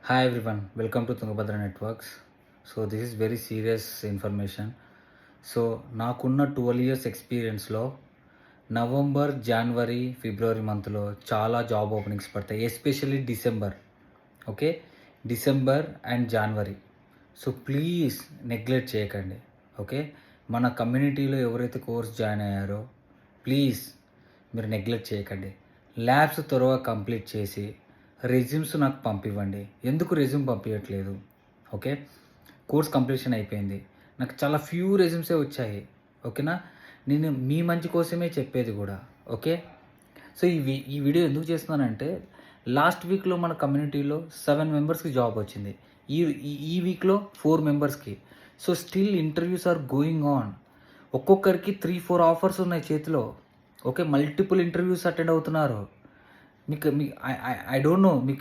Hi everyone, welcome to Tungabhadra Networks. So this is very serious information. So నాకున్న 12 years ఎక్స్పీరియన్స్లో November, జనవరి, ఫిబ్రవరి మంత్లో చాలా job openings పడతాయి, especially December. Okay, December and January. So please neglect చేయకండి. Okay, మన కమ్యూనిటీలో ఎవరైతే course join అయ్యారో please మీరు నెగ్లెక్ట్ చేయకండి. ల్యాబ్స్ త్వరగా కంప్లీట్ చేసి రెజ్యూమ్స్ నాకు పంపివ్వండి. ఎందుకు రెజ్యూమ్ పంపించట్లేదు? ఓకే, కోర్స్ కంప్లీషన్ అయిపోయింది, నాకు చాలా ఫ్యూ రెజ్యూమ్సే వచ్చాయి. ఓకేనా, నేను మీ మంచి కోసమే చెప్పేది కూడా. ఓకే, సో ఈ వీడియో ఎందుకు చేస్తున్నానంటే లాస్ట్ వీక్లో మన కమ్యూనిటీలో 7 మెంబర్స్కి జాబ్ వచ్చింది. ఈ ఈ వీక్లో 4 మెంబర్స్కి. So still interviews are going on. ఒక్కొక్కరికి 3-4 ఆఫర్స్ ఉన్నాయి చేతిలో. ఓకే, మల్టిపుల్ ఇంటర్వ్యూస్ అటెండ్ అవుతున్నారు. మీకు ఐ డోంట్ నో మీకు